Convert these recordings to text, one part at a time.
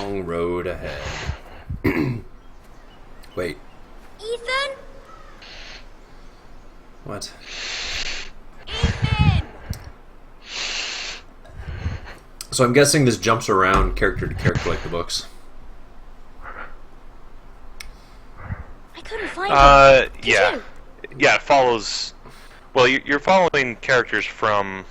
long road ahead. Wait. Ethan? What? Ethan! So I'm guessing this jumps around character to character like the books. I couldn't find him. Did Yeah. you? Yeah, it follows... Well, you're following characters from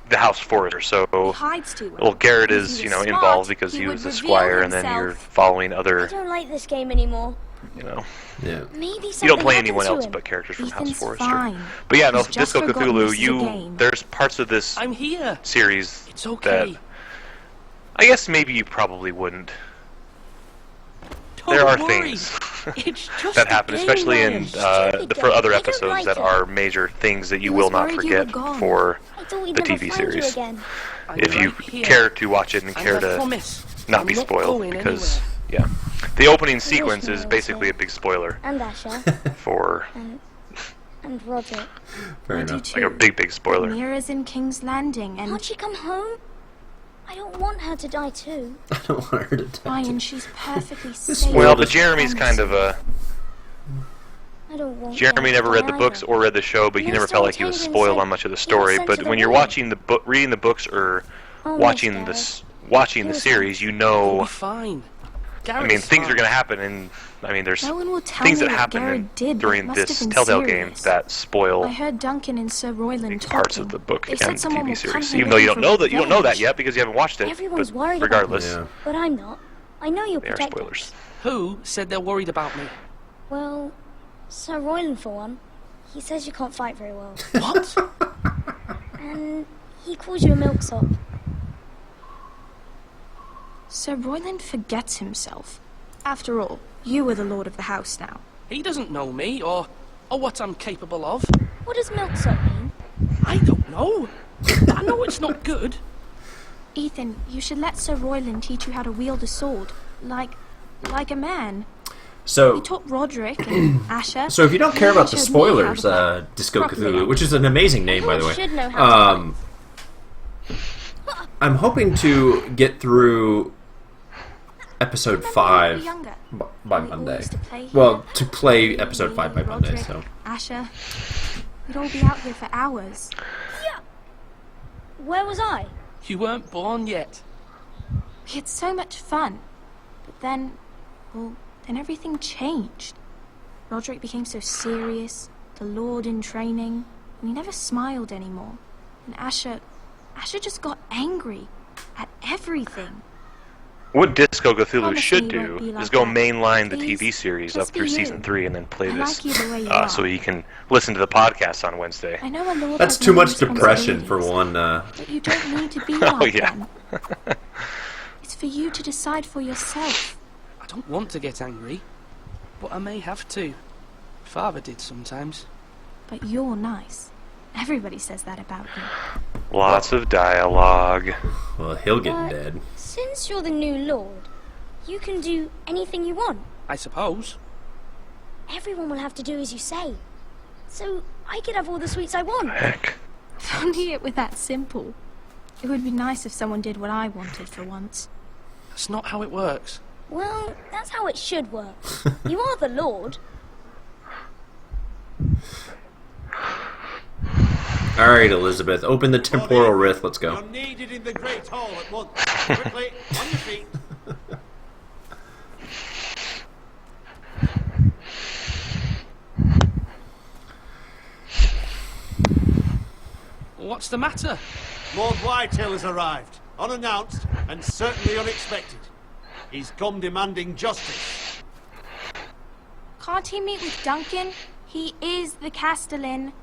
the House Forester, so... He hides too well. Well, Garrett If is, he you was know, smart, involved because he he would was a reveal squire, and then himself. you're following I other, don't like this game anymore. you know... Yeah. Maybe something You don't play happened anyone to else him. but characters from House Ethan's Forester. fine. But yeah, no, He's just Disco forgotten Cthulhu, this is a game. there's parts of this I'm here. series It's okay. that I guess maybe you probably wouldn't. Don't There are worry. things It's just that a happen, game, especially Ryan. in Stupid for game. other I don't episodes like that it. are major things that you He will was not worried you were forget gone. for I thought we'd the never TV find you series. again. I'm If you right here. care to watch it and And care I to promise, not I'm be not spoiled, going because anywhere. yeah, the opening sequence I is was basically here. a big spoiler And Asher. for And Roger. Fair I do enough. too. like a big spoiler. Mira's in King's Landing, and Can't she come home? I don't want her to die too. I don't want her to die. Ryan, she's perfectly safe. Well, but Spoiled. Jeremy's kind of a I don't want Jeremy her never to read die the books either. or read the show, but he No never felt like he was storytelling spoiled said on much of the he was story. sent But to the when you're war. watching the book, reading the books, or Almost watching died. this, watching He the was series, you You'll know. be fine. I mean, things are going to happen, and I mean, there's No one will tell things me that what happen Garrett did, but it during must have this been Telltale game serious. that spoil I heard Duncan and Sir Royland parts talking. of the book They and said someone TV will series. punish Even him though you for don't know that revenge. yet because you haven't watched it. Everyone's But worried about regardless, Yeah. But I'm not. I know you'll they are protect spoilers. us. Who said they're worried about me? Well, Sir Royland for one. He says you can't fight very well. What? And he calls you a milksop. Sir Royland forgets himself. After all, you are the lord of the house now. He doesn't know me or what I'm capable of. What does milksop mean? I don't know. I know it's not good. Ethan, you should let Sir Royland teach you how to wield a sword. Like a man. He So, taught Roderick and Asher. so if you don't care about the He showed me how spoilers, to fight Disco properly. Cthulhu, which is an amazing name, by the way. Should know how to I'm hoping to get through episode Remember when we 5 were younger? by We all Monday. used to play here. Well, to play Me, episode 5 by Monday, Roderick, so. Asher. We'd all be out here for hours. Where was I? You weren't born yet. We had so much fun. But then, well, then everything changed. Roderick became so serious, the Lord in training, and he never smiled anymore. And Asher just got angry at everything. What Disco Cthulhu Promise should me you won't do be is like go that. mainline the Please, TV series just up through be you. season 3 and then play I this like you the way you are. so you can listen to the podcast on Wednesday. I know a Lord That's has too many much depression for responsibilities, one. But you don't need to be Oh, like yeah. them. It's for you to decide for yourself. I don't want to get angry, but I may have to. Father did sometimes. But you're nice. Everybody says that about you. Lots of dialogue. Well, he'll get But dead. since you're the new lord, you can do anything you want. I suppose. Everyone will have to do as you say. So I could have all the sweets I want. Heck. If only it were that simple. It would be nice if someone did what I wanted for once. That's not how it works. Well, that's how it should work. You are the lord. Alright, Elizabeth, open the temporal rift, let's go. You're needed in the Great Hall at once. Quickly, on your feet. What's the matter? Lord Whitetail has arrived, unannounced and certainly unexpected. He's come demanding justice. Can't he meet with Duncan? He is the Castellan.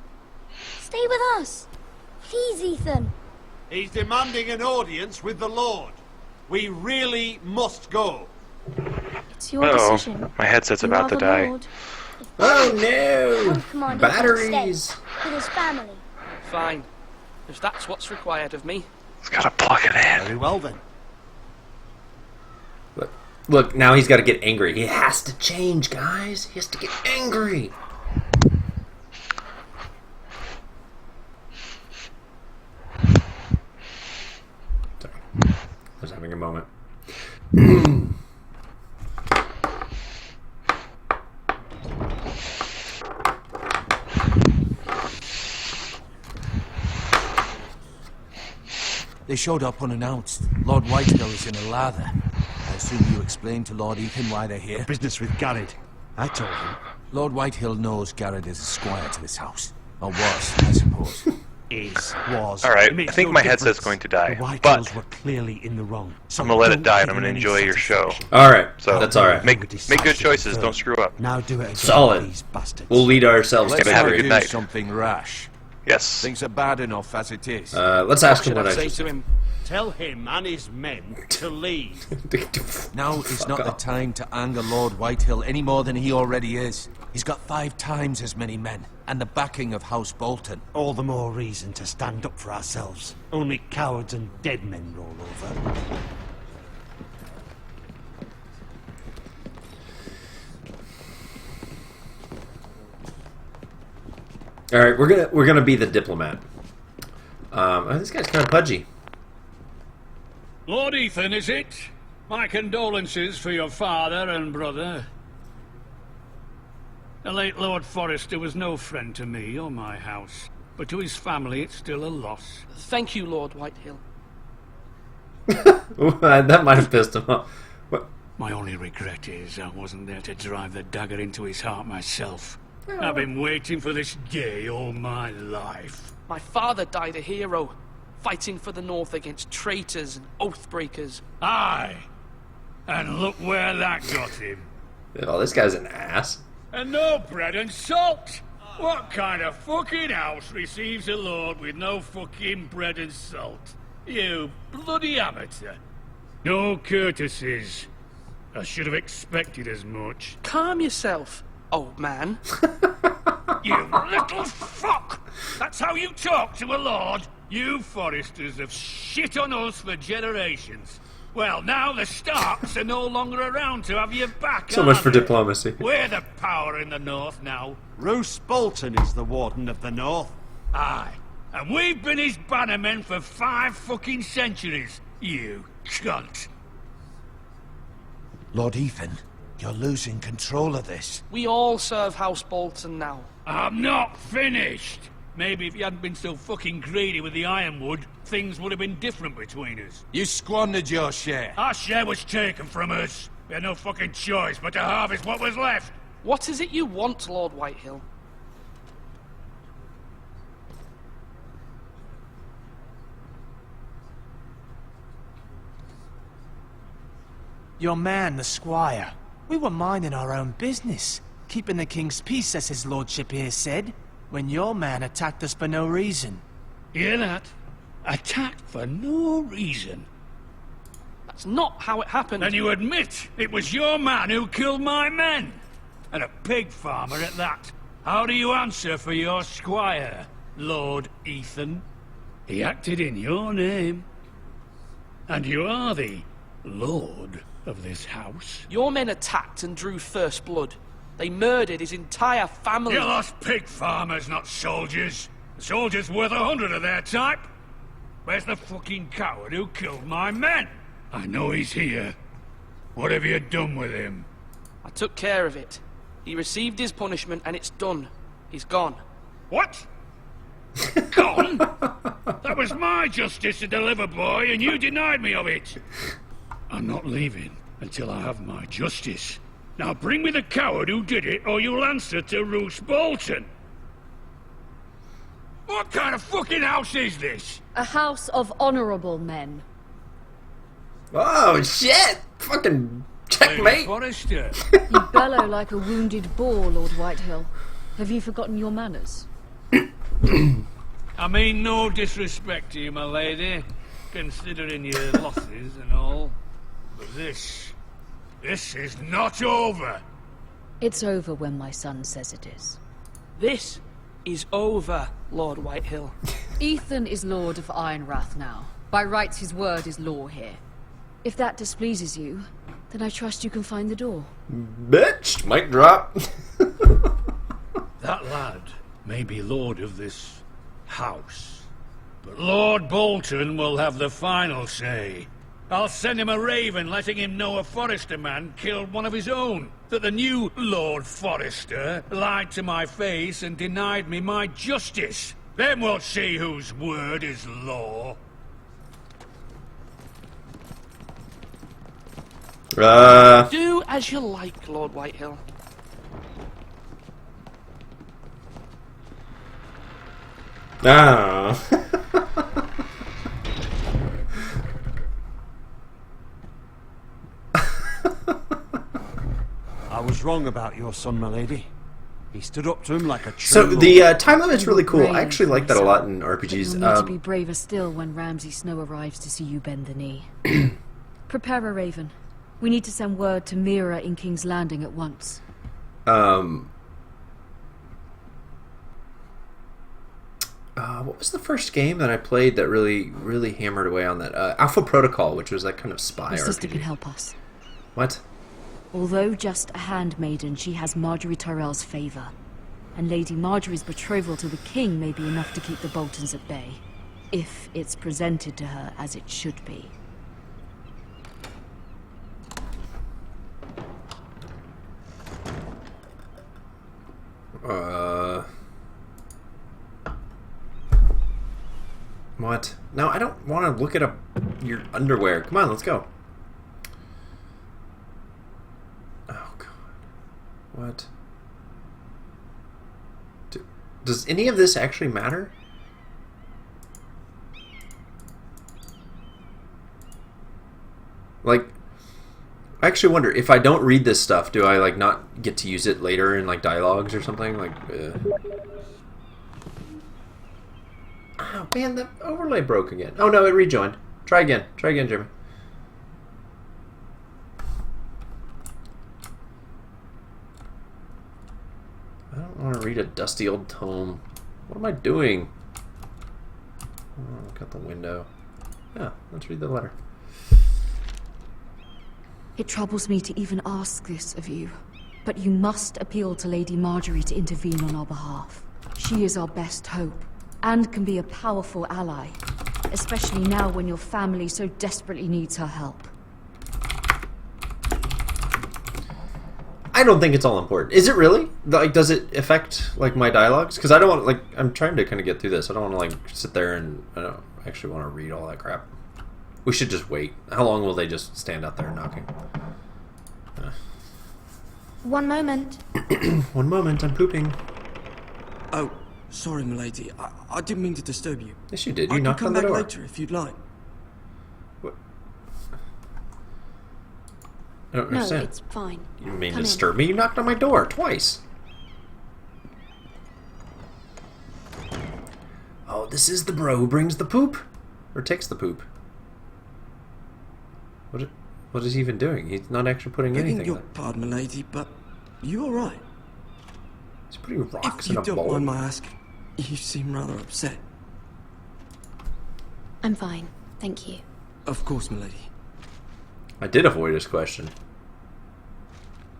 Stay with us. Please, Ethan. He's demanding an audience with the Lord. We really must go. It's your Uh-oh. decision. My headset's You about are to the die. Lord. Oh no! Old Commander Batteries! Stay with his family. Fine. If that's what's required of me. It's gotta plug it in. Very well then. Look, now he's got to get angry. He has to change, guys. He has to get angry. Sorry. I was having a moment. They showed up unannounced. Lord Whitehill is in a lather. I assume you explained to Lord Ethan why they're here? Business with Garrett. I told him. Lord Whitehill knows Garrett is a squire to this house. Or was, I suppose. Was. Alright, It makes I think no my difference. headset's going to die, The Whitehills but were clearly in the wrong. So I'm gonna let it don't die and give I'm gonna them any enjoy your show. satisfaction. Alright, So that's alright. make good choices, don't screw up. Now do it again, Solid. these bastards. We'll lead ourselves to Let's have a not good do night. something rash. Yes. Things are bad enough as it is. Let's ask him Should what I I say should to him? Tell him and his men to leave. Now is Fuck not the off. time to anger Lord Whitehill any more than he already is. He's got 5 times as many men, and the backing of House Bolton. All the more reason to stand up for ourselves. Only cowards and dead men roll over. Alright, we're gonna be the diplomat. This guy's kind of pudgy. Lord Ethan, is it? My condolences for your father and brother. The late Lord Forrester was no friend to me or my house, but to his family it's still a loss. Thank you, Lord Whitehill. That might have pissed him off. What? My only regret is I wasn't there to drive the dagger into his heart myself. I've been waiting for this day all my life. My father died a hero, fighting for the North against traitors and oath-breakers. Aye, and look where that got him. Oh, this guy's an ass. And no bread and salt! What kind of fucking house receives a lord with no fucking bread and salt? You bloody amateur. No courtesies. I should have expected as much. Calm yourself, old man. You little fuck! That's how you talk to a lord? You Forresters have shit on us for generations. Well, now the Starks are no longer around to have you back, So are much for they? diplomacy. We're the power in the north now. Roose Bolton is the Warden of the North. Aye. And we've been his bannermen for 5 fucking centuries. You cunt. Lord Ethan, you're losing control of this. We all serve House Bolton now. I'm not finished. Maybe if you hadn't been so fucking greedy with the ironwood, things would have been different between us. You squandered your share. Our share was taken from us. We had no fucking choice but to harvest what was left. What is it you want, Lord Whitehill? Your man, the squire. We were minding our own business, keeping the king's peace, as his lordship here said, when your man attacked us for no reason. Hear that? Attacked for no reason. That's not how it happened. And you admit it was your man who killed my men? And a pig farmer at that. How do you answer for your squire, Lord Ethan? He acted in your name. And you are the lord of this house. Your men attacked and drew first blood. They murdered his entire family. You lost pig farmers, not soldiers. The soldiers worth 100 of their type. Where's the fucking coward who killed my men? I know he's here. What have you done with him? I took care of it. He received his punishment and it's done. He's gone. What? Gone? That was my justice to deliver, boy, and you denied me of it. I'm not leaving until I have my justice. Now bring me the coward who did it, or you'll answer to Roose Bolton. What kind of fucking house is this? A house of honorable men. Oh, shit! Fucking Lady checkmate! Forrester. You bellow like a wounded boar, Lord Whitehill. Have you forgotten your manners? I mean no disrespect to you, my lady, considering your losses and all. But this is not over. It's over when my son says it is. This is over, Lord Whitehill. Ethan is Lord of Ironrath now. By rights, his word is law here. If that displeases you, then I trust you can find the door. Bitch! Mic drop. That lad may be lord of this house, but Lord Bolton will have the final say. I'll send him a raven letting him know a Forrester man killed one of his own. That the new Lord Forrester lied to my face and denied me my justice. Then we'll see whose word is law. Do as you like, Lord Whitehill. Ah. I was wrong about your son, my lady. He stood up to him like a true So lord. the time limit's really cool. I Brave, actually like that a lot in But RPGs. you'll need to be braver still when Ramsay Snow arrives to see you bend the knee. Prepare a raven. We need to send word to Mira in King's Landing at once. What was the first game that I played that really hammered away on that? Alpha Protocol, which was that kind of spy Your sister RPG. can help us. What? Although just a handmaiden, she has Marjorie Tyrell's favor. And Lady Marjorie's betrothal to the king may be enough to keep the Boltons at bay. If it's presented to her as it should be. What? No, I don't want to look at your underwear. Come on, let's go. Oh, God. What? Does any of this actually matter? Like, I actually wonder, if I don't read this stuff, do I, like, not get to use it later in, like, dialogues or something? Like, Oh, man, the overlay broke again. Oh, no, it rejoined. Try again. Try again, Jimmy. I don't want to read a dusty old tome. What am I doing? Oh, cut the window. Yeah, let's read the letter. It troubles me to even ask this of you, but you must appeal to Lady Marjorie to intervene on our behalf. She is our best hope, and can be a powerful ally, especially now when your family so desperately needs her help. I don't think it's all important. Is it really? Like, does it affect, like, my dialogues? Because I don't want, like, I'm trying to kind of get through this. I don't want to, like, sit there and, I don't actually want to read all that crap. We should just wait. How long will they just stand out there knocking? One moment. One moment, I'm pooping. Oh, sorry, milady. I didn't mean to disturb you. Yes, you did. You knocked on the door. I can come back later if you'd like. What? I don't No, understand. it's fine. You mean Come in. disturb me? You knocked on my door twice. Oh, this is the bro who brings the poop? Or takes the poop? What is he even doing? He's not actually putting anything Begging your there. pardon, milady, but you all right? He's putting rocks If in you a don't bowl. mind my asking, you seem rather upset. I'm fine, thank you. Of course, milady. I did avoid his question.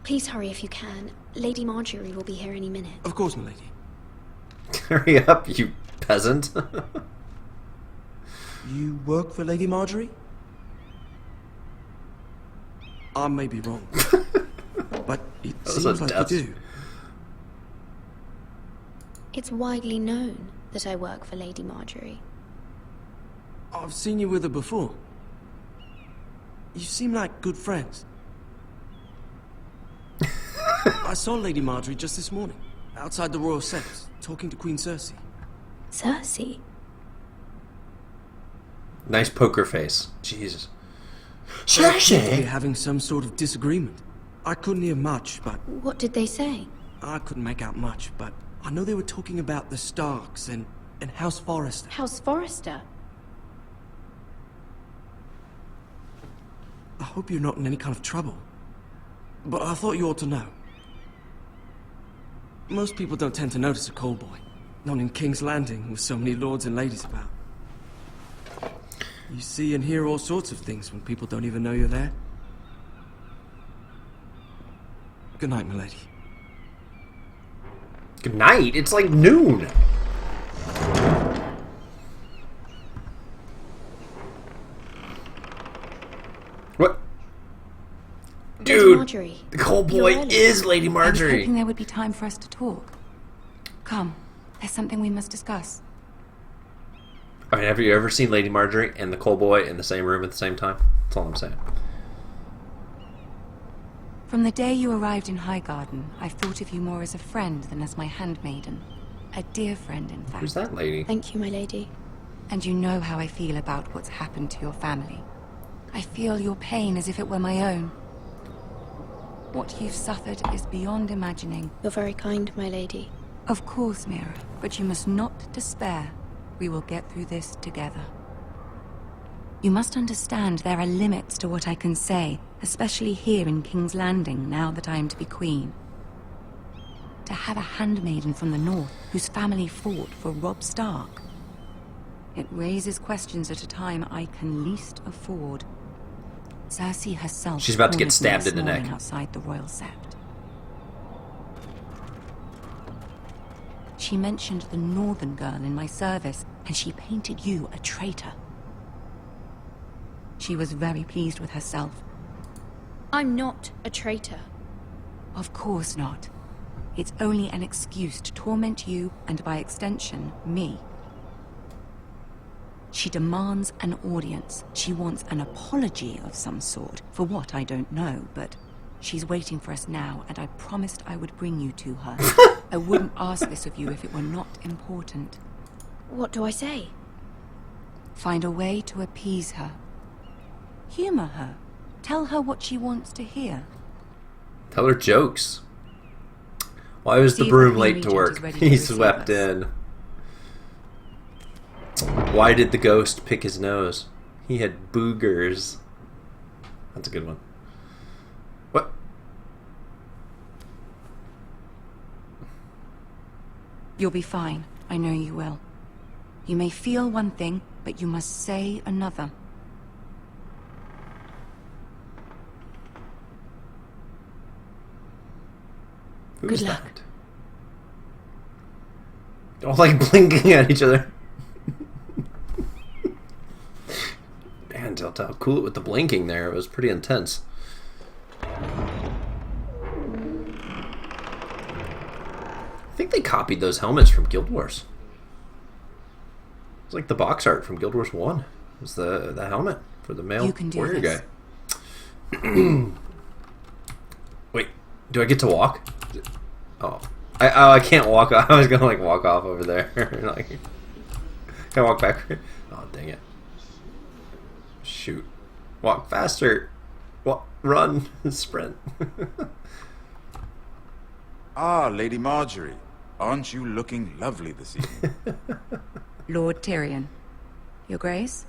Please hurry if you can. Lady Marjorie will be here any minute. Of course, milady. Hurry up, you peasant. You work for Lady Marjorie? I may be wrong, but it That was seems a like death. you do. It's widely known that I work for Lady Marjorie. I've seen you with her before. You seem like good friends. I saw Lady Marjorie just this morning, outside the royal steps, talking to Queen Cersei. Cersei? Nice poker face. Jesus. They seemed to be having some sort of disagreement. I couldn't hear much, but What did they say? I couldn't make out much, but I know they were talking about the Starks and House Forrester. House Forrester? I hope you're not in any kind of trouble. But I thought you ought to know. Most people don't tend to notice a call boy. Not in King's Landing with so many lords and ladies about. You see and hear all sorts of things when people don't even know you're there. Good night, milady. Good night. It's like noon. What? Lady Dude, Marjorie, the cold you're boy early. is Lady I was Marjorie. hoping there would be time for us to talk. Come, there's something we must discuss. I mean, have you ever seen Lady Marjorie and the cold boy in the same room at the same time? That's all I'm saying. From the day you arrived in Highgarden, I've thought of you more as a friend than as my handmaiden. A dear friend, in fact. Who's that lady? Thank you, my lady. And you know how I feel about what's happened to your family. I feel your pain as if it were my own. What you've suffered is beyond imagining. You're very kind, my lady. Of course, Mira, but you must not despair. We will get through this together. You must understand there are limits to what I can say, especially here in King's Landing, now that I am to be queen. To have a handmaiden from the north whose family fought for Robb Stark. It raises questions at a time I can least afford. Cersei herself. She's about to get cornered me stabbed this in the neck. morning outside the royal sept. She mentioned the northern girl in my service, and she painted you a traitor. She was very pleased with herself. I'm not a traitor. Of course not. It's only an excuse to torment you, and by extension, me. She demands an audience. She wants an apology of some sort, for what I don't know, but she's waiting for us now, and I promised I would bring you to her. I wouldn't ask this of you if it were not important. What do I say? Find a way to appease her. Humor her. Tell her what she wants to hear. Tell her jokes. Why was the See if broom the late to Queen work? Regent is ready to He receive swept us. in. Why did the ghost pick his nose? He had boogers. That's a good one. What? You'll be fine. I know you will. You may feel one thing, but you must say another. Who's Good luck. that? All like blinking at each other. Man, Delta, cool it with the blinking there. It was pretty intense. I think they copied those helmets from Guild Wars. It's like the box art from Guild Wars 1. It was the helmet for the male You can do warrior this. guy. Wait, do I get to walk? Oh, I can't walk. I was gonna like walk off over there. Like, can I walk back? Oh, dang it! Shoot! Walk faster! Run! Sprint! Ah, Lady Marjorie. Aren't you looking lovely this evening? Lord Tyrion. Your Grace?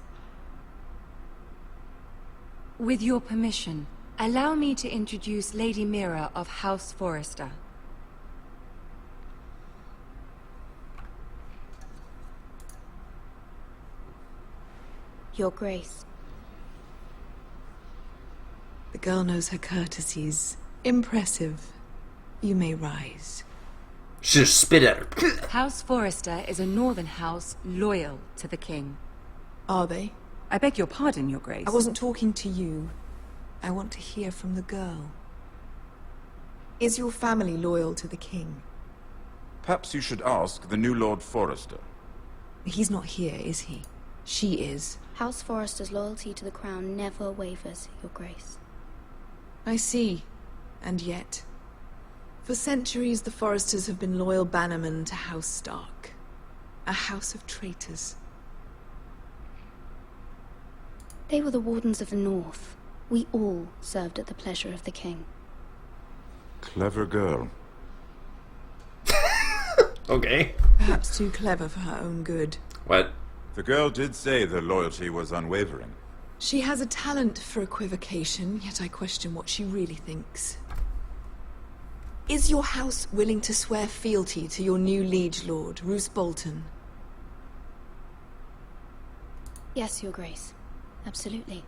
With your permission, allow me to introduce Lady Mira of House Forrester. Your Grace. The girl knows her courtesies. Impressive. You may rise. She just spit at her. House Forrester is a northern house loyal to the king. Are they? I beg your pardon, Your Grace. I wasn't talking to you. I want to hear from the girl. Is your family loyal to the king? Perhaps you should ask the new Lord Forrester. He's not here, is he? She is. House Forrester's loyalty to the crown never wavers, Your Grace. I see. And yet... For centuries, the Forresters have been loyal bannermen to House Stark. A house of traitors. They were the Wardens of the North. We all served at the pleasure of the king. Clever girl. Okay. Perhaps too clever for her own good. What? The girl did say their loyalty was unwavering. She has a talent for equivocation, yet I question what she really thinks. Is your house willing to swear fealty to your new liege lord, Roose Bolton? Yes, Your Grace. Absolutely.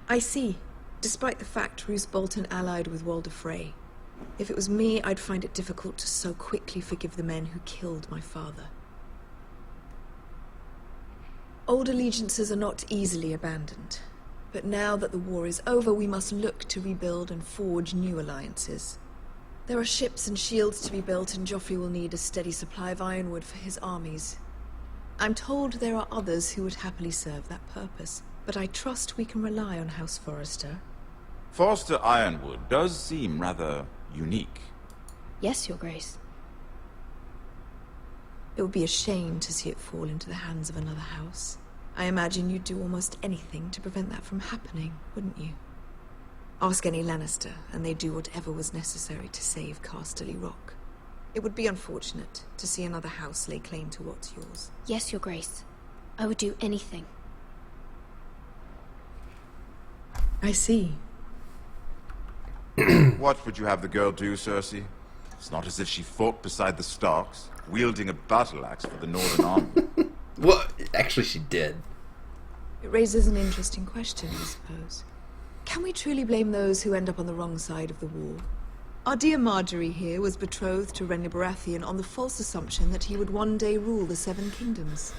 I see. Despite the fact Roose Bolton allied with Walder Frey. If it was me, I'd find it difficult to so quickly forgive the men who killed my father. Old allegiances are not easily abandoned, But now that the war is over, we must look to rebuild and forge new alliances. There are ships and shields to be built, and Joffrey will need a steady supply of ironwood for his armies. I'm told there are others who would happily serve that purpose, but I trust we can rely on House Forrester. Forster Ironwood does seem rather unique. Yes, Your Grace. It would be a shame to see it fall into the hands of another house. I imagine you'd do almost anything to prevent that from happening, wouldn't you? Ask any Lannister, and they'd do whatever was necessary to save Casterly Rock. It would be unfortunate to see another house lay claim to what's yours. Yes, Your Grace. I would do anything. I see. What would you have the girl do, Cersei? It's not as if she fought beside the Starks, wielding a battle axe for the Northern Army. Well, actually she did. It raises an interesting question, I suppose. Can we truly blame those who end up on the wrong side of the war? Our dear Marjorie here was betrothed to Renly Baratheon on the false assumption that he would one day rule the Seven Kingdoms.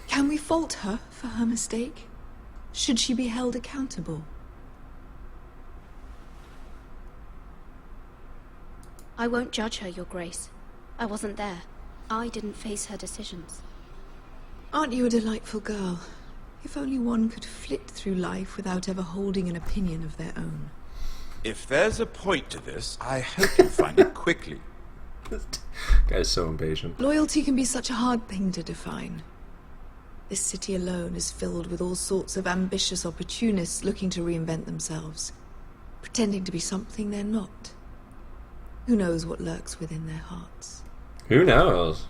Can we fault her for her mistake? Should she be held accountable? I won't judge her, Your Grace. I wasn't there. I didn't face her decisions. Aren't you a delightful girl? If only one could flit through life without ever holding an opinion of their own. If there's a point to this, I hope you find it quickly. This guy's so impatient. Loyalty can be such a hard thing to define. This city alone is filled with all sorts of ambitious opportunists looking to reinvent themselves, pretending to be something they're not. Who knows what lurks within their hearts? Who knows?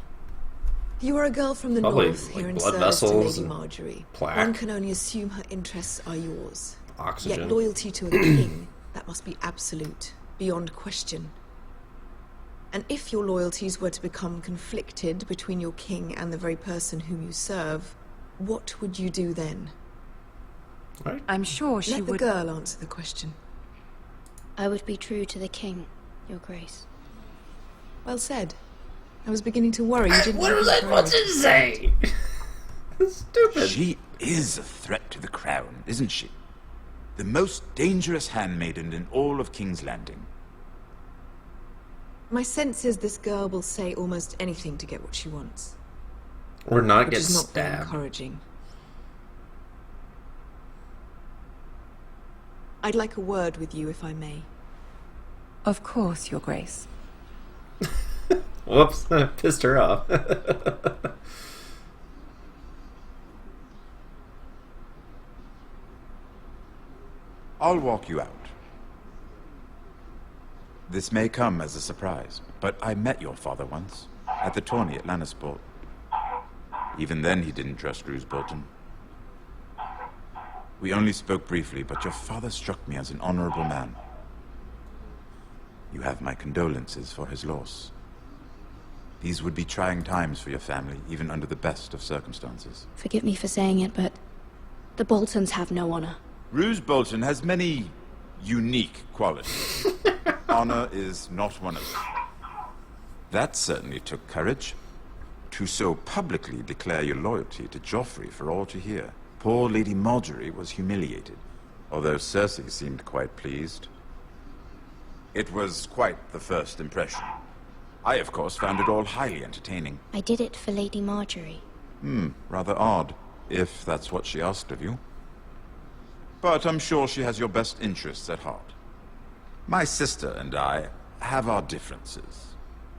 You are a girl from the Probably, north, like, here in blood service to vessels Lady and Marjorie. plaque. One can only assume her interests are yours. Oxygen. Yet loyalty to a king, that must be absolute, beyond question. And if your loyalties were to become conflicted between your king and the very person whom you serve, what would you do then? Right. I'm sure she Let would... the girl answer the question. I would be true to the king, Your Grace. Well said. I was beginning to worry you didn't... What was I supposed to say? Stupid. She is a threat to the crown, isn't she? The most dangerous handmaiden in all of King's Landing. My sense is this girl will say almost anything to get what she wants. Or not which get is not very stabbed. encouraging. I'd like a word with you, if I may. Of course, Your Grace. Whoops, pissed her off. I'll walk you out. This may come as a surprise, but I met your father once, at the tourney at Lannisport. Even then he didn't trust Roose Bolton. We only spoke briefly, but your father struck me as an honorable man. You have my condolences for his loss. These would be trying times for your family, even under the best of circumstances. Forgive me for saying it, but the Boltons have no honor. Roose Bolton has many unique qualities. Honor is not one of them. That certainly took courage. To so publicly declare your loyalty to Joffrey for all to hear. Poor Lady Marjorie was humiliated, although Cersei seemed quite pleased. It was quite the first impression. I, of course, found it all highly entertaining. I did it for Lady Marjorie. Rather odd, if that's what she asked of you. But I'm sure she has your best interests at heart. My sister and I have our differences.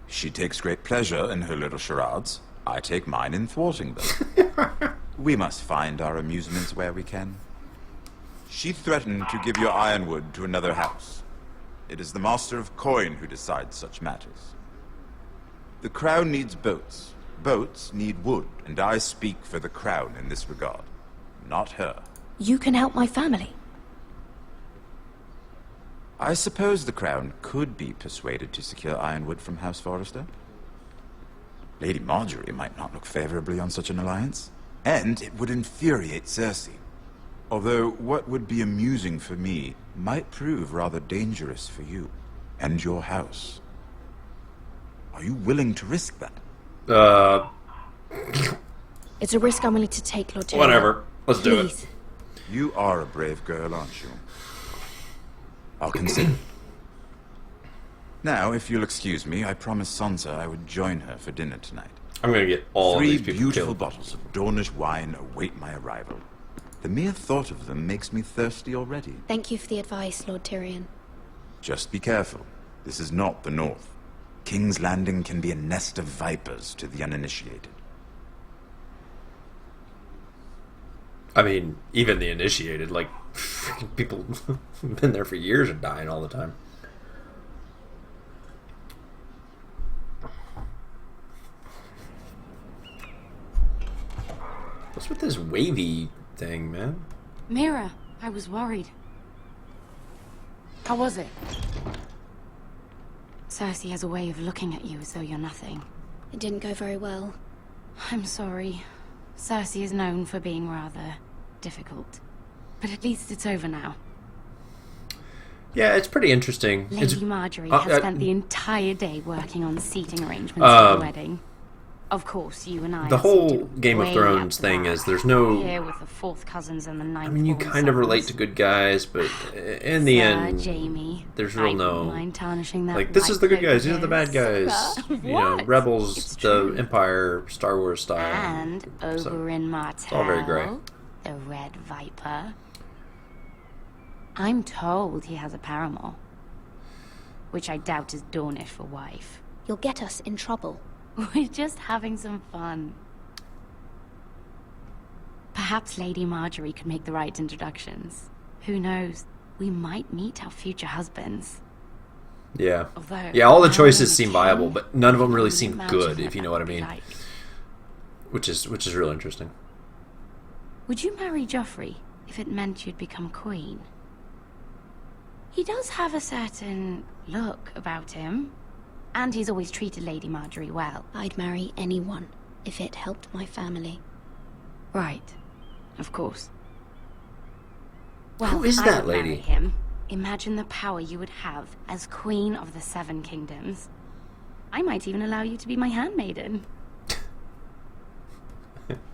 She takes great pleasure in her little charades. I take mine in thwarting them. We must find our amusements where we can. She threatened to give your ironwood to another house. It is the Master of Coin who decides such matters. The Crown needs boats. Boats need wood, and I speak for the Crown in this regard, not her. You can help my family. I suppose the Crown could be persuaded to secure ironwood from House Forrester. Lady Marjorie might not look favorably on such an alliance, and it would infuriate Cersei. Although what would be amusing for me might prove rather dangerous for you and your house. Are you willing to risk that? It's a risk I'm willing to take, Lord Taylor. Whatever. Let's do it. Please. You are a brave girl, aren't you? I'll consider. Now, if you'll excuse me, I promised Sansa I would join her for dinner tonight. I'm gonna get all of these people Three beautiful killed. bottles of Dornish wine await my arrival. The mere thought of them makes me thirsty already. Thank you for the advice, Lord Tyrion. Just be careful. This is not the North. King's Landing can be a nest of vipers to the uninitiated. I mean, even the initiated, like, people have been there for years and dying all the time. What's with this wavy thing, man? Mira, I was worried. How was it? Cersei has a way of looking at you as though you're nothing. It didn't go very well. I'm sorry. Cersei is known for being rather difficult. But at least it's over now. Yeah, it's pretty interesting. Lady Marjorie has spent the entire day working on seating arrangements for the wedding. Of course, you and I. The whole Game of Thrones thing is there's no. Here with the fourth cousins and the ninth. I mean, you kind of relate to good guys, but in the end, Jamie, there's real no. Mind tarnishing that like, this is the good guys, these are the privileges. bad guys. You know, rebels, the Empire, Star Wars style. And Oberyn Martell, it's all very great. The Red Viper. I'm told he has a paramour, which I doubt is Dornish for wife. You'll get us in trouble. We're just having some fun. Perhaps Lady Marjorie could make the right introductions. Who knows? We might meet our future husbands. Yeah. Although, yeah, all the choices seem viable, but none of them really seem good, if you know what I mean. Like. Which is real interesting. Would you marry Joffrey if it meant you'd become queen? He does have a certain look about him. And he's always treated Lady Marjorie well. I'd marry anyone if it helped my family. Right. Of course. Well, who is I that would lady? Marry him. Imagine the power you would have as Queen of the Seven Kingdoms. I might even allow you to be my handmaiden.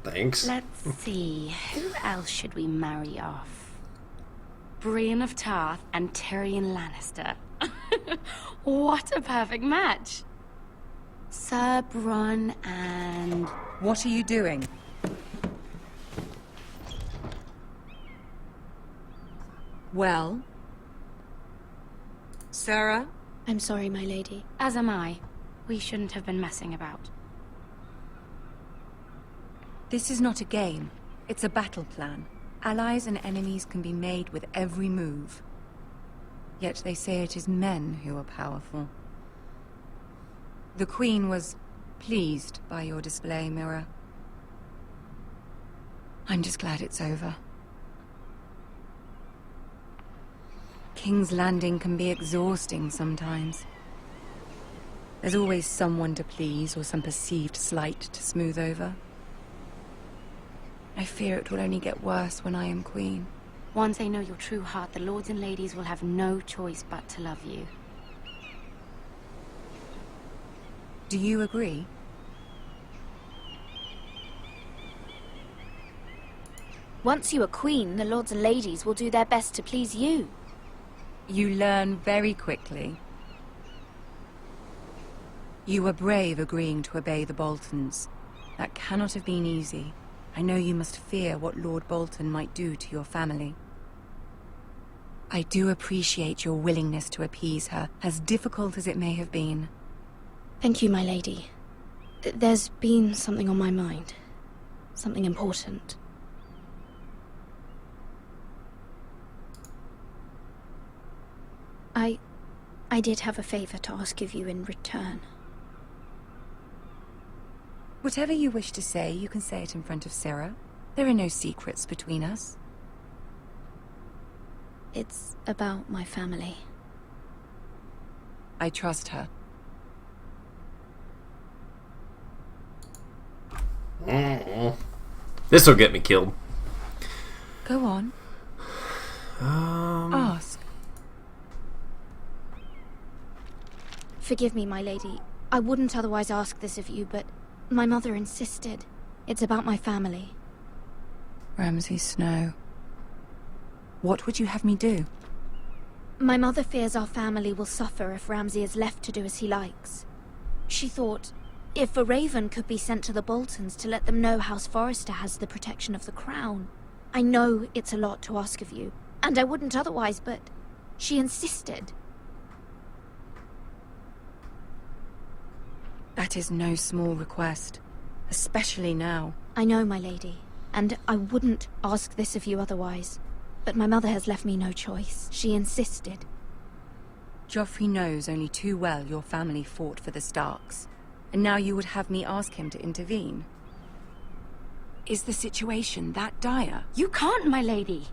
Thanks. Let's see. Who else should we marry off? Brienne of Tarth and Tyrion Lannister. What a perfect match. Sir Bronn and... What are you doing? Well? Sarah? I'm sorry, my lady. As am I. We shouldn't have been messing about. This is not a game. It's a battle plan. Allies and enemies can be made with every move. Yet they say it is men who are powerful. The Queen was pleased by your display, Mira. I'm just glad it's over. King's Landing can be exhausting sometimes. There's always someone to please or some perceived slight to smooth over. I fear it will only get worse when I am Queen. Once they know your true heart, the lords and ladies will have no choice but to love you. Do you agree? Once you are queen, the lords and ladies will do their best to please you. You learn very quickly. You were brave agreeing to obey the Boltons. That cannot have been easy. I know you must fear what Lord Bolton might do to your family. I do appreciate your willingness to appease her, as difficult as it may have been. Thank you, my lady. There's been something on my mind. Something important. I did have a favor to ask of you in return. Whatever you wish to say, you can say it in front of Sarah. There are no secrets between us. It's about my family. I trust her. This will get me killed. Go on. Ask. Forgive me, my lady. I wouldn't otherwise ask this of you, but my mother insisted. It's about my family. Ramsay Snow. What would you have me do? My mother fears our family will suffer if Ramsay is left to do as he likes. She thought, if a raven could be sent to the Boltons to let them know House Forrester has the protection of the crown. I know it's a lot to ask of you, and I wouldn't otherwise, but she insisted. That is no small request, especially now. I know, my lady, and I wouldn't ask this of you otherwise. But my mother has left me no choice. She insisted. Joffrey knows only too well your family fought for the Starks, and now you would have me ask him to intervene. Is the situation that dire? You can't, my lady.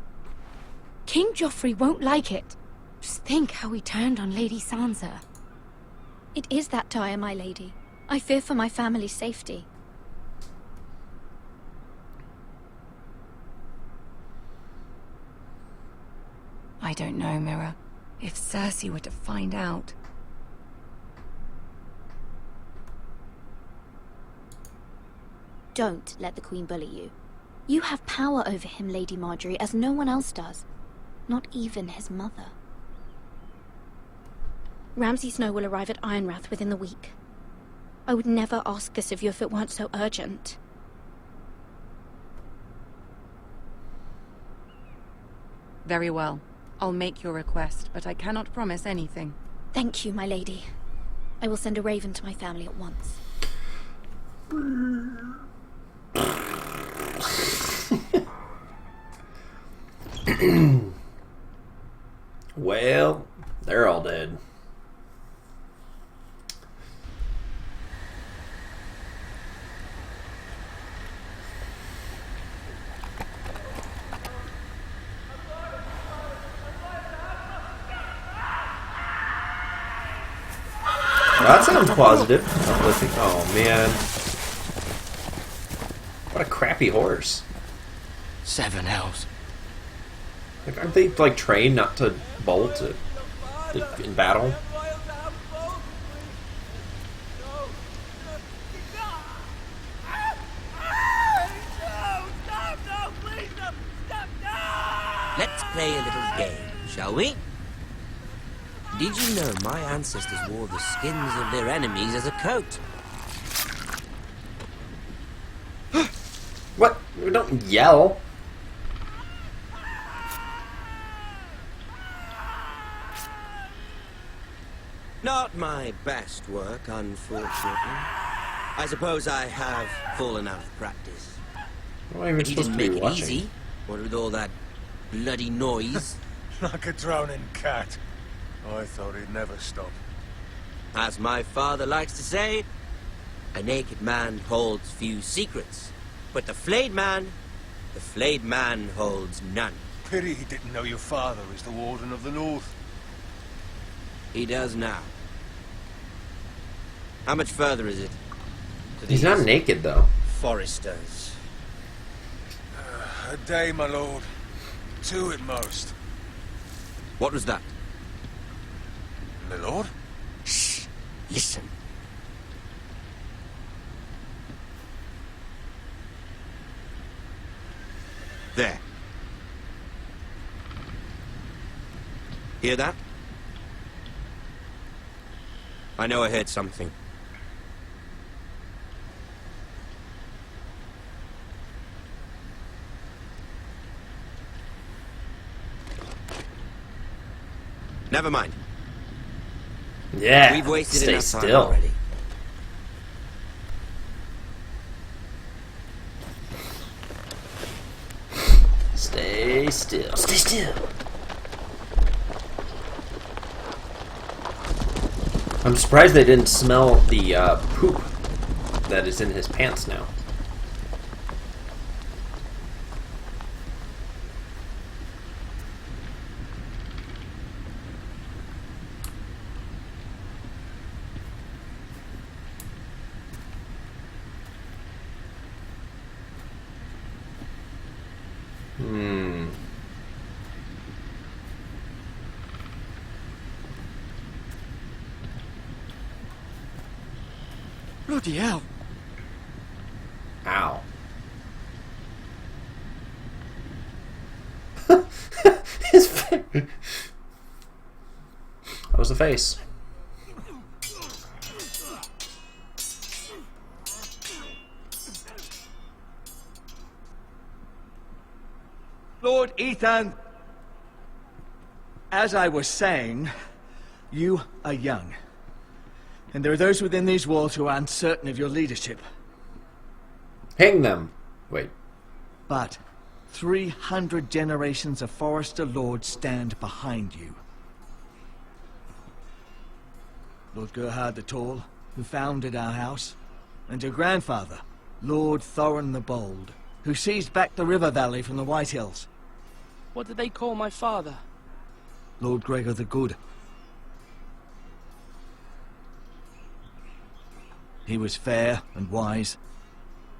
King Joffrey won't like it. Just think how he turned on Lady Sansa. It is that dire, my lady. I fear for my family's safety. I don't know, Mira. If Cersei were to find out... Don't let the Queen bully you. You have power over him, Lady Marjorie, as no one else does. Not even his mother. Ramsay Snow will arrive at Ironrath within the week. I would never ask this of you if it weren't so urgent. Very well. I'll make your request, but I cannot promise anything. Thank you, my lady. I will send a raven to my family at once. Well, they're all dead. Well, that sounds positive. Uplifting. Oh man. What a crappy horse. 7 elves. Like, aren't they like trained not to bolt in battle? Let's play a little game, shall we? Did you know my ancestors wore the skins of their enemies as a coat? What? We don't yell. Not my best work, unfortunately. I suppose I have fallen out of practice. Well, you're But you supposed didn't to be make it watching. easy. What with all that bloody noise? Like a drowning cat. I thought he'd never stop. As my father likes to say, a naked man holds few secrets. But the flayed man holds none. Pity he didn't know your father is the Warden of the North. He does now. How much further is it? to He's not these naked though. Foresters. A day, my lord. 2 at most. What was that? My lord? Shh! Listen. There. Hear that? I know I heard something. Never mind. Yeah. We've wasted Stay enough time still. already. Stay still. Stay still. I'm surprised they didn't smell the poop that is in his pants now. Bloody hell. Ow. That was the face. Lord Ethan, as I was saying, you are young. And there are those within these walls who are uncertain of your leadership. Hang them. Wait. But 300 generations of Forester Lords stand behind you. Lord Gerhard the Tall, who founded our house, and your grandfather, Lord Thorin the Bold, who seized back the river valley from the White Hills. What did they call my father? Lord Gregor the Good. He was fair and wise,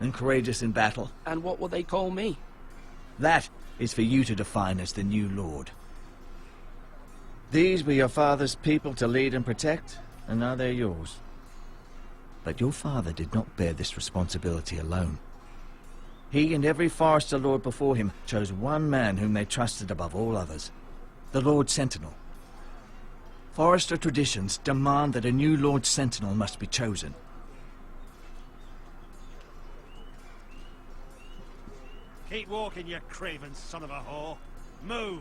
and courageous in battle. And what will they call me? That is for you to define as the new lord. These were your father's people to lead and protect, and now they're yours. But your father did not bear this responsibility alone. He and every Forester Lord before him chose one man whom they trusted above all others, the Lord Sentinel. Forester traditions demand that a new Lord Sentinel must be chosen. Keep walking, you craven son of a whore. Move.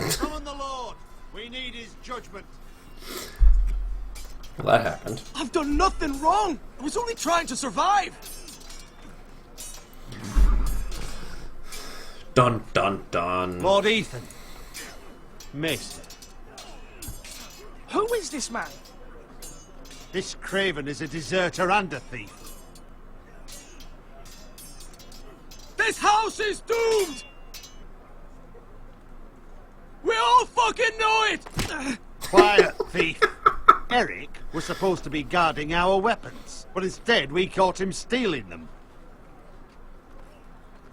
Summon the Lord. We need his judgment. Well, that happened. I've done nothing wrong. I was only trying to survive. Dun dun dun. Lord Ethan. Maester. Who is this man? This craven is a deserter and a thief. This house is doomed! We all fucking know it! Quiet, thief. Eric was supposed to be guarding our weapons, but instead we caught him stealing them.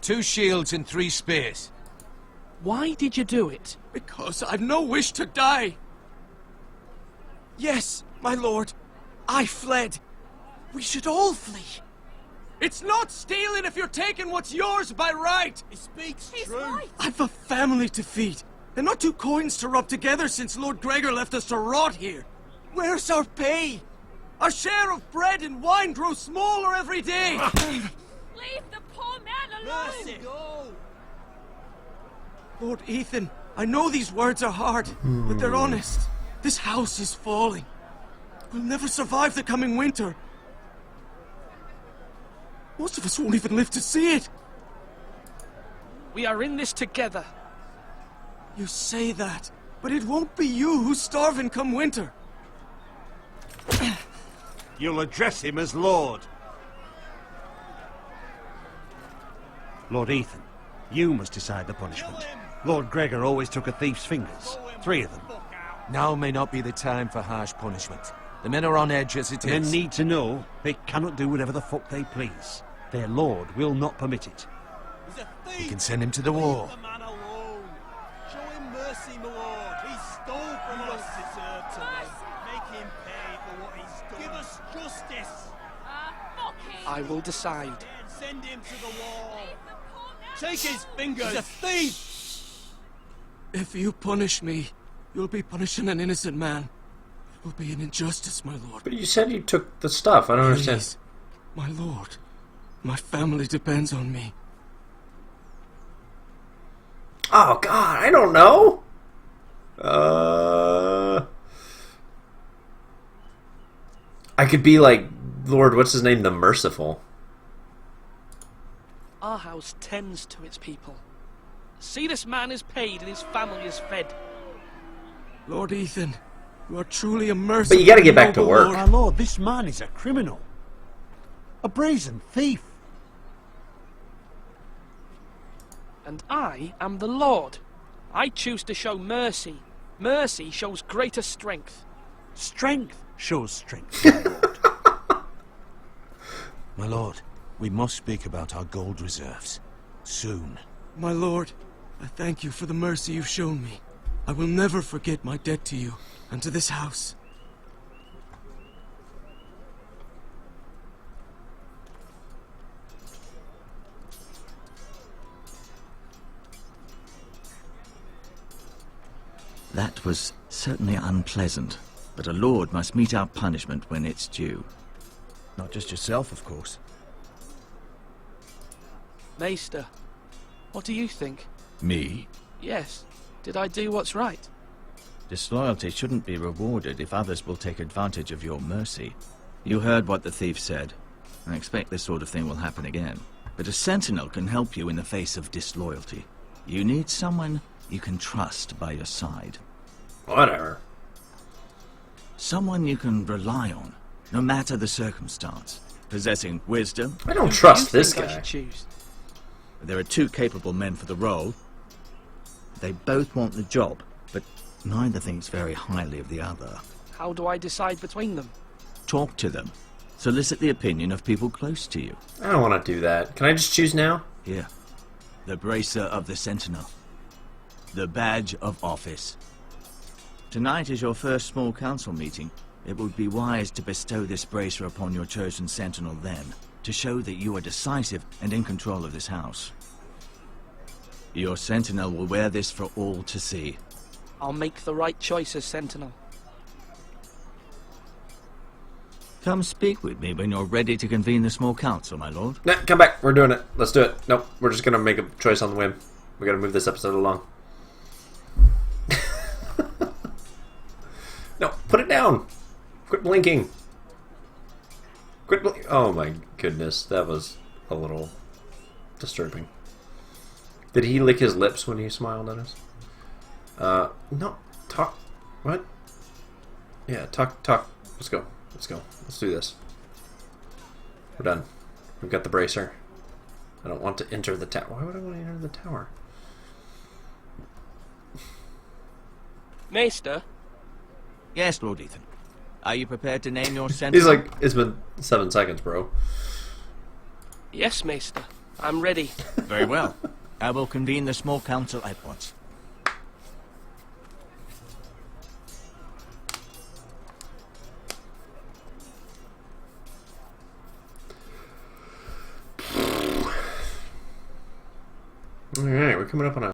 2 shields and 3 spears. Why did you do it? Because I've no wish to die. Yes, my lord. I fled. We should all flee. It's not stealing if you're taking what's yours by right. He speaks true. Right. I've a family to feed, and not 2 coins to rub together since Lord Gregor left us to rot here. Where's our pay? Our share of bread and wine grows smaller every day. Leave the poor man alone! Mercy. Go. Lord Ethan, I know these words are hard, but they're honest. This house is falling. We'll never survive the coming winter. Most of us won't even live to see it. We are in this together. You say that, but it won't be you who's starving come winter. You'll address him as Lord. Lord Ethan, you must decide the punishment. Lord Gregor always took a thief's fingers. 3 of them. Now may not be the time for harsh punishment. The men are on edge as it is. Men need to know they cannot do whatever the fuck they please. Their lord will not permit it. He's a thief! You can send him to the wall. Leave the man alone. Show him mercy, my lord. He stole from us. Deserve to live. Make him pay for what he's done. Give us justice. Fuck him! I will decide. Send him to the wall. Take his fingers. He's a thief. If you punish me, you'll be punishing an innocent man. It will be an injustice, my lord. But you said you took the stuff. I don't understand. Please, my lord. My family depends on me. Oh God, I don't know. I could be like Lord, what's his name, the Merciful. Our house tends to its people. See, this man is paid and his family is fed. Lord Ethan, you are truly a merciful. But you gotta get back to work. My lord, this man is a criminal. A brazen thief. And I am the Lord. I choose to show mercy. Mercy shows greater strength. Strength shows strength. My lord, we must speak about our gold reserves. Soon. My lord, I thank you for the mercy you've shown me. I will never forget my debt to you and to this house. That was certainly unpleasant, but a lord must mete out punishment when it's due. Not just yourself, of course. Maester, what do you think? Me? Yes. Did I do what's right? Disloyalty shouldn't be rewarded if others will take advantage of your mercy. You heard what the thief said. I expect this sort of thing will happen again. But a sentinel can help you in the face of disloyalty. You need someone you can trust by your side. Whatever. Someone you can rely on, no matter the circumstance. Possessing wisdom. I don't trust this guy. I should choose? There are two capable men for the role. They both want the job, but neither thinks very highly of the other. How do I decide between them? Talk to them. Solicit the opinion of people close to you. I don't want to do that. Can I just choose now? Here. The bracer of the Sentinel. The badge of office. Tonight is your first small council meeting. It would be wise to bestow this bracer upon your chosen Sentinel then, to show that you are decisive and in control of this house. Your Sentinel will wear this for all to see. I'll make the right choice as Sentinel. Come speak with me when you're ready to convene the small council, my lord. Nah, come back. We're doing it. Let's do it. Nope. We're just going to make a choice on the whim. We got to move this episode along. No, put it down. Quit blinking. Quit blinking. Oh my goodness. That was a little disturbing. Did he lick his lips when he smiled at us? No. Talk. What? Yeah, talk. Let's go. Let's go. Let's do this. We're done. We've got the bracer. I don't want to enter the tower. Why would I want to enter the tower? Maester? Yes, Lord Ethan. Are you prepared to name your Sentinel? He's like, it's been 7 seconds, bro. Yes, Maester. I'm ready. Very well. I will convene the small council at once. Alright, we're coming up on a